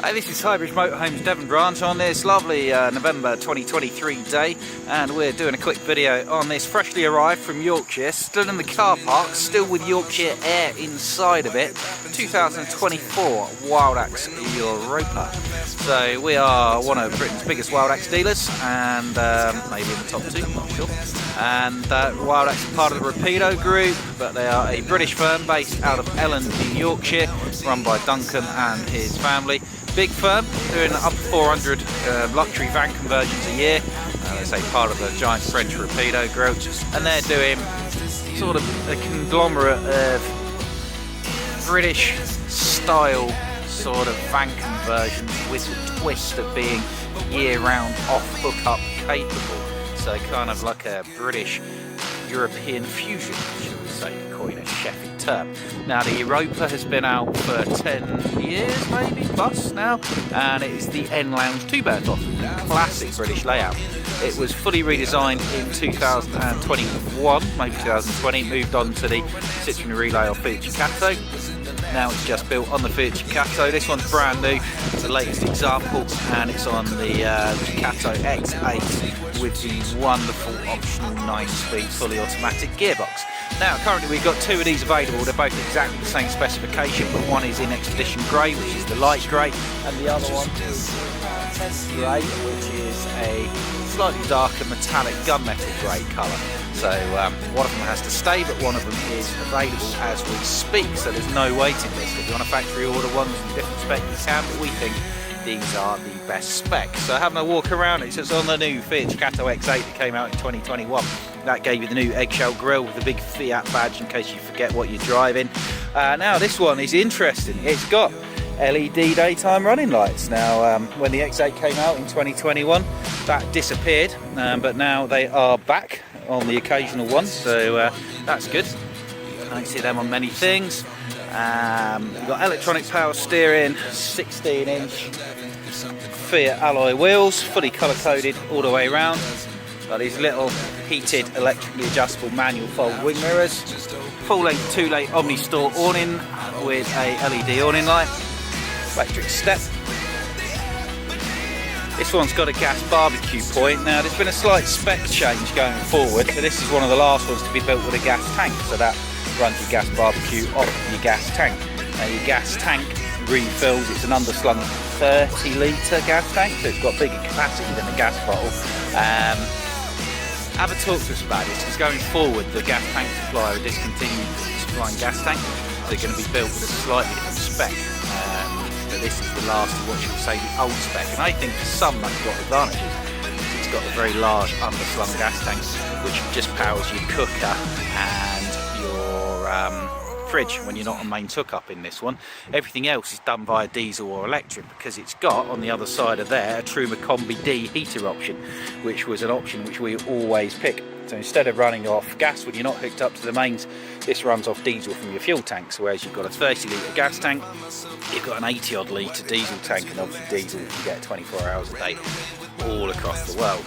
Hi, this is HIGHBRIDGE Motorhomes Devon branch on this lovely November 2023 day, and we're doing a quick video on this freshly arrived from Yorkshire, still in the car park, still with Yorkshire Air inside of it, 2024 WildAx Europa. So we are one of Britain's biggest WildAx dealers, and maybe in the top two, not sure. And WildAx is part of the Rapido group, but they are a British firm based out of elldis, Yorkshire, run by Duncan and his family. Big firm, doing up to 400 luxury van conversions a year. They say part of the giant French Rapido group, and they're doing sort of a conglomerate of British style sort of van conversions with the twist of being year-round off-hookup capable. So kind of like a British European fusion, should we say, to coin a Sheffield term. Now the Europa has been out for 10 years maybe plus now, and it is the N Lounge 2-bed off, classic British layout. It was fully redesigned in 2021, maybe 2020, moved on to the Citroen Relay or Fiat Ducato. Now it's just built on the Fiat Ducato. This one's brand new, it's the latest example, and it's on the Ducato X8 with the wonderful optional 9-speed fully automatic gearbox. Now currently we've got two of these available. They're both exactly the same specification, but one is in Expedition Grey, which is the light grey, and the other one is Test Grey, which is a slightly darker metallic gunmetal grey colour. So one of them has to stay, but one of them is available as we speak, so there's no waiting list. If you want a factory order ones in different spec, you can, but we think these are the best spec. So having a walk around, it's just on the new Fiat Ducato X8 that came out in 2021. That gave you the new eggshell grille with the big Fiat badge in case you forget what you're driving. Now this one is interesting. It's got LED daytime running lights. Now when the X8 came out in 2021, that disappeared, but now they are back on the occasional one, so that's good. I don't see them on many things. You've got electronic power steering, 16-inch Fiat alloy wheels, fully colour-coded all the way around. Got these little heated electrically adjustable manual fold wing mirrors, full-length 2-lane Omni-Store awning with a LED awning light, electric step. This one's got a gas barbecue point. Now there's been a slight spec change going forward, so this is one of the last ones to be built with a gas tank, so that runs your gas barbecue off your gas tank. Now your gas tank refills, it's an underslung 30 litre gas tank, so it's got bigger capacity than the gas bottle. Have a talk to us about this, because going forward the gas tank supplier are discontinued supplying gas tanks, so they're going to be built with a slightly different spec. But this is the last of what you would say the old spec, and I think for some that's got advantages. It's got a very large underslung gas tank which just powers your cooker and your fridge when you're not on mains hookup in this one. Everything else is done via diesel or electric, because it's got on the other side of there a Truma Combi D heater option, which was an option which we always pick. So instead of running off gas when you're not hooked up to the mains, this runs off diesel from your fuel tanks, whereas you've got a 30 litre gas tank, you've got an 80 odd litre diesel tank, and obviously diesel you can get 24 hours a day all across the world.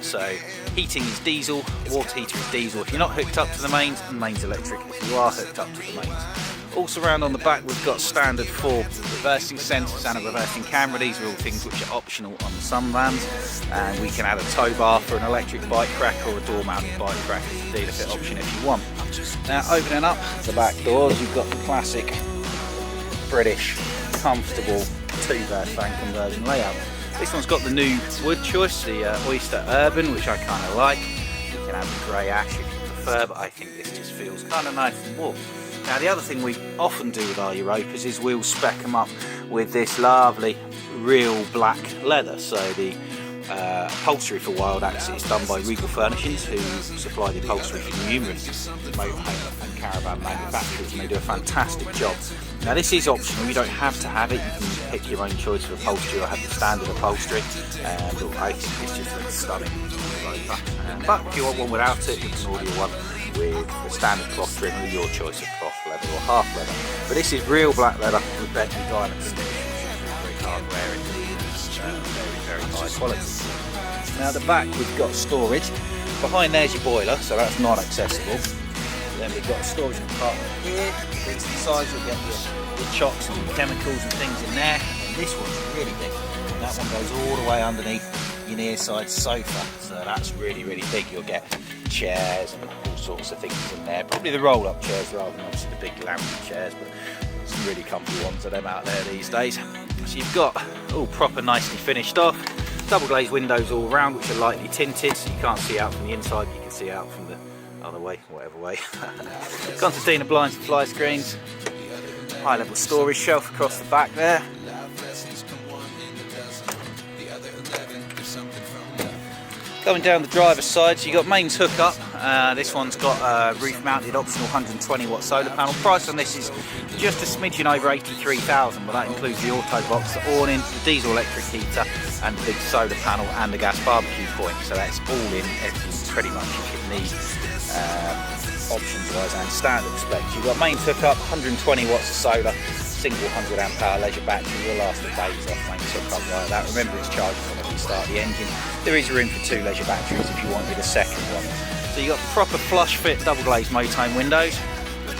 So heating is diesel, water heater is diesel if you're not hooked up to the mains, and mains electric if you are hooked up to the mains. Also around on the back we've got standard 4 reversing sensors and a reversing camera. These are all things which are optional on some vans, and we can add a tow bar for an electric bike rack or a door mounted bike rack as a dealer fit option if you want. Now opening up the back doors, you've got the classic British comfortable 2-bed van conversion layout. This one's got the new wood choice, the Oyster Urban, which I kind of like. You can have the grey ash if you prefer, but I think this just feels kind of nice and warm. Now the other thing we often do with our Europas is we'll spec them up with this lovely real black leather. So the upholstery for WildAx is done by Regal Furnishings, who supply the upholstery for numerous motorhome and caravan manufacturers, and they do a fantastic job. Now this is optional, you don't have to have it, you can pick your own choice of upholstery or have the standard upholstery, but I think it's just a stunning Europa. But if you want one without it, you can order one with the standard cloth trim or your choice of cloth leather or half leather. But this is real black leather with Bentley diamond stitch, which is very hard wearing, very high quality. Now at the back we've got storage. Behind there's your boiler, so that's not accessible. Then we've got a storage compartment here, decent size, you'll get your chocks and your chemicals and things in there. And this one's really big. That one goes all the way underneath your near side sofa, so that's really, really big. You'll get chairs and all sorts of things in there. Probably the roll-up chairs rather than obviously the big lounge chairs, but some really comfy ones of them out there these days. So you've got all proper nicely finished off. Double glazed windows all round, which are lightly tinted, so you can't see out from the inside, you can see out from the other way, whatever way. Concertina blinds and fly screens. High level storage shelf across the back there. Going down the driver's side, so you've got mains hookup. This one's got a roof mounted optional 120 watt solar panel. Price on this is just a smidgen over 83,000, but that includes the auto box, the awning, the diesel electric heater and the big solar panel and the gas barbecue point. So that's all in, everything pretty much you could need, options wise and standard specs. You've got mains hookup, 120 watts of solar, single 100 amp hour leisure battery, will last the days off mains hookup like that. Remember it's charging when you start the engine. There is room for 2 leisure batteries if you wanted a second one. So you've got proper flush fit double glazed motorhome windows,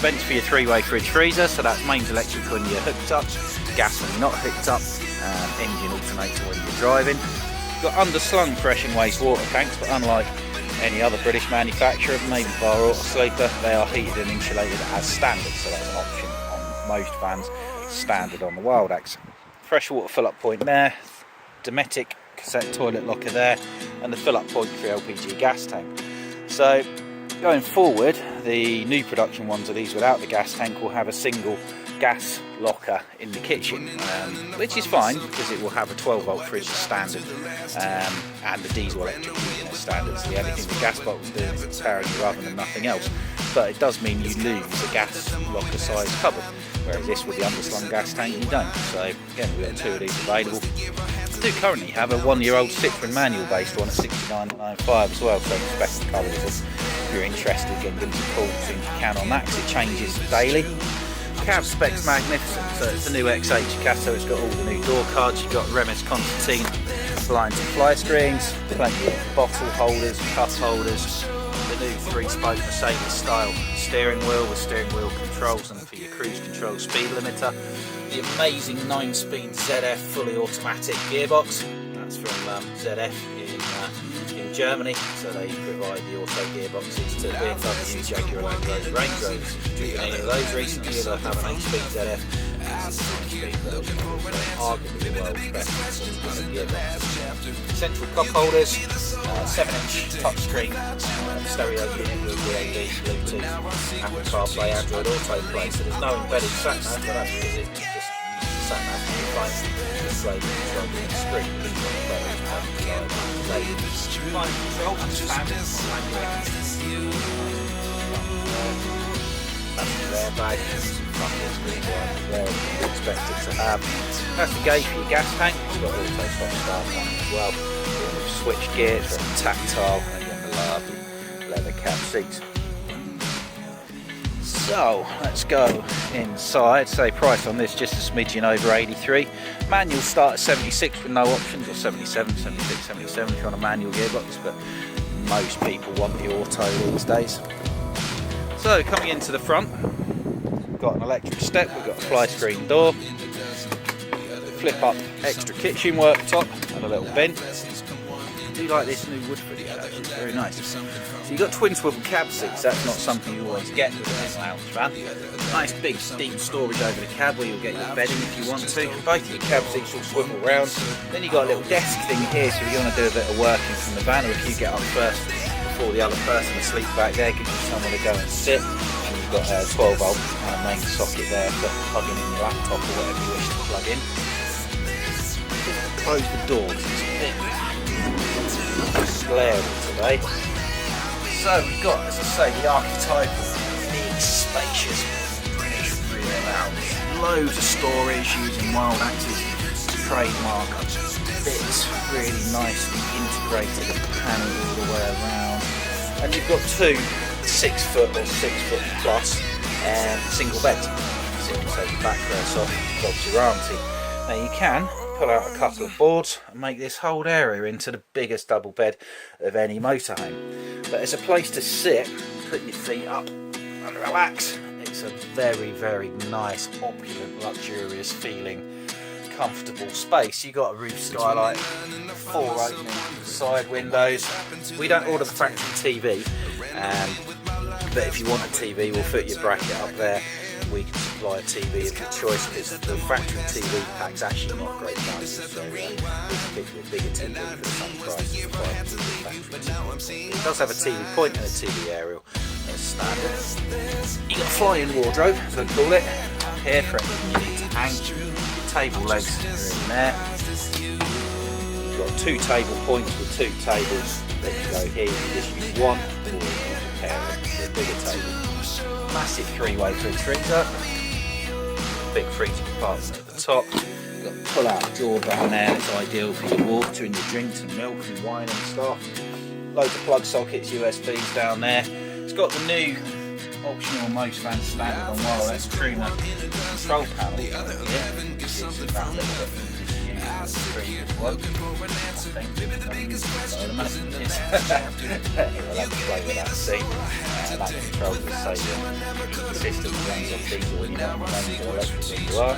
vents for your 3-way fridge freezer, so that's mains electric when you're hooked up, gas when you're not hooked up, engine alternator when you're driving. You've got underslung fresh and waste water tanks, but unlike any other British manufacturer, maybe bar or sleeper, they are heated and insulated as standard, so that's an option on most vans, standard on the WildAx. Freshwater fill up point there, Dometic cassette toilet locker there, and the fill up point for LPG gas tank. So going forward, the new production ones of these without the gas tank will have a single gas locker in the kitchen, which is fine because it will have a 12 volt fridge as standard, and the diesel electric heating as standard. So the only thing the gas box is doing is powering your oven and nothing else, but it does mean you lose a gas locker size cupboard, whereas this with the underslung gas tank you don't. So again, we've got 2 of these available. We do currently have a 1-year-old Citroen manual based one at 69.95 as well, so spec and colours if you're interested. Again, give us a call as soon as you can on that because it changes daily. Cab spec's magnificent, so it's the new XH Ducato, it's got all the new door cards, you've got Remis Concertina blinds and fly screens, plenty of bottle holders, cup holders, the new 3-spoke Mercedes style steering wheel with steering wheel controls and for your cruise control speed limiter, the amazing 9-speed ZF fully automatic gearbox, that's from ZF in Germany, so they provide the auto gearboxes to BMW, Jaguar, Land Rover, Range Rovers. If you've driven any of those recently, you'll have an 8-speed ZF and the 9-speed version, arguably the world's best gearbox. Central cup holders, 7-inch touchscreen, stereo unit with DAB, Bluetooth, Apple CarPlay, Android Autoplay, so there's no embedded sat-nav, but that's because it's just sat-nav from your phone, display the control on the screen, airbag, where you expect it to have. That's the gauge for your gas tank. You've got auto stop start on as well. With switch gears, very tactile, and you've got the lovely leather cap seats. So let's go inside. Say price on this just a smidgen over 83. Manual start at 76 with no options, or 77, 76, 77 if you're on a manual gearbox, but most people want the auto these days. So coming into the front, we've got an electric step, we've got a fly screen door, flip up extra kitchen worktop and a little bin. I do like this new wood footage actually, it's very nice. So you've got twin swivel cab seats, that's not something you always get with a lounge van. Nice big deep storage over the cab where you'll get your bedding if you want to. Both of your cab seats will swivel round. Then you've got a little desk thing here, so if you want to do a bit of working from the van, or if you get up first before the other person asleep back there, gives you somewhere to go and sit. And you've got a 12 volt main socket there for plugging in your laptop or whatever you wish to plug in. Just close the door because it's a bit glaring today. So we've got, as I say, the archetypal, big, spacious British rear lounge. Loads of storage using WildAx's trademark bits, really nicely integrated and panelled all the way around. And you've got 2 6-foot or 6-foot plus single beds. So you can take your backrest off, Bob's your auntie. Now you can pull out a couple of boards and make this whole area into the biggest double bed of any motorhome. But as a place to sit, put your feet up and relax. It's a very, very nice, opulent, luxurious feeling, comfortable space. You got a roof skylight, 4 opening side windows. We don't order the factory TV, but if you want a TV, we'll fit your bracket up there. We can supply a TV of your choice, because the factory TV pack's actually not great value, so we can get you a bigger TV for the same price as the factory TV. It does have a TV point and a TV aerial as standard. You've got a fly-in wardrobe, as I call it, up here for anything you need to hang. Your table legs are in there. You've got 2 table points with 2 tables that you go here. You just use one, or you can pair it for a bigger table. Massive 3-way fridge freezer, big freezer compartment at the top. You've got a pull-out drawer down there. It's ideal for your water and your drinks and milk and wine and stuff. Loads of plug sockets, USBs down there. It's got the new optional most fans standard on WildAx Europa control panel here. That little bit the previous one. We'll have to play with that scene. That controls the same system runs on diesel when you're not running or electric when you are.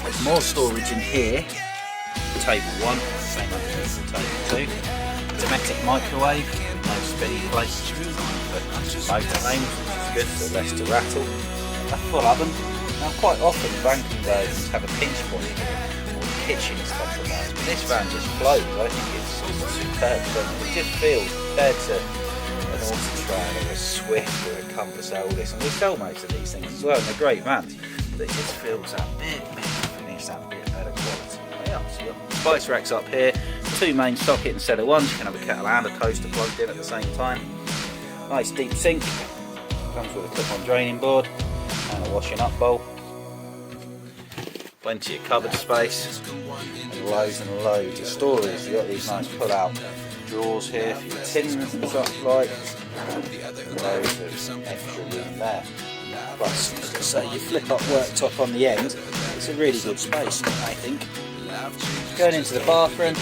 There's more storage in here. Table 1, same underneath the table 2. Domestic microwave, no spinny plates. Motorhome, which is good, so less to rattle. A full oven. Now quite often van conversions have a pinch point here. Kitchen is compromised, but this van just flows. I think it's superb. It just feels compared to an autotrail or a Swift or a Compass elddis, and we sell most of these things as well, and they're great vans, but it just feels that bit finish, that bit better quality. Yeah, so you've got spice racks up here, 2 main socket instead of 1, so you can have a kettle and a toaster plugged in at the same time. Nice deep sink, comes with a clip-on draining board and a washing up bowl. Plenty of cupboard space and loads of storage. You've got these nice pull-out drawers here for your tins and such like. Loads of extra room there. Plus, as I say, you flip up worktop on the end. It's a really good space, I think. Going into the bathroom.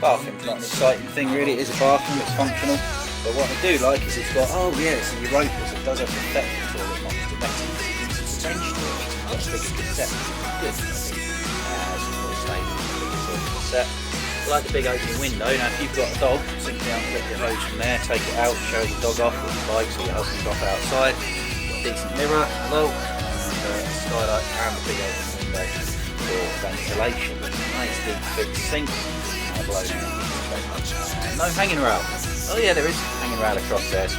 Bathroom's not an exciting thing really. It is a bathroom. It's functional. But what I do like is it's got it's a Europa, so it does have the Thetford toilet, not the better. It's a French toilet. It's got a big cassette. Good, I think. Cassette. I like the big opening window. Now if you've got a dog, simply unclip your hose from there, take it out, show your dog off with the bikes or your husband's off outside. Got a decent mirror, hello, and a skylight and a big open window for ventilation. Nice deep big sink. No hanging rail. Oh yeah, there is a hanging rail across there. So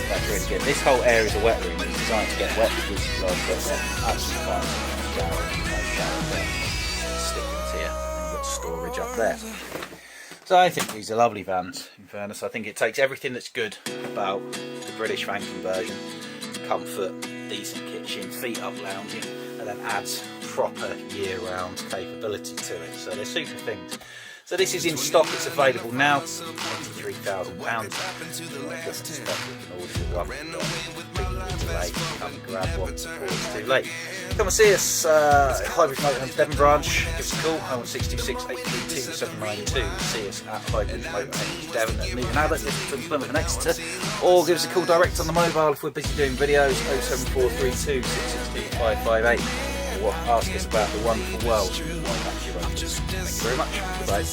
that's really good. This whole area is a wet room. It's designed to get wet because it's absolutely fine. No shower there. Stickers here. And you've got storage up there. So I think these are lovely vans. In fairness, I think it takes everything that's good about the British van conversion: comfort, decent kitchen, feet up lounging, and then adds proper year-round capability to it. So they're super things. So this is in stock, it's available now, £83,000. Different stock, you can order one, delay, come and grab one before it's too late. Come and see us, HIGHBRIDGE Motorhomes Devon branch, give us a call, 01626 832 792. See us at HIGHBRIDGE Motorhomes Devon at Newton Abbott, between Plymouth and Exeter, or give us a call direct on the mobile if we're busy doing videos, 07432 662 558. Or ask us about the wonderful world. Thank you very much. Goodbye.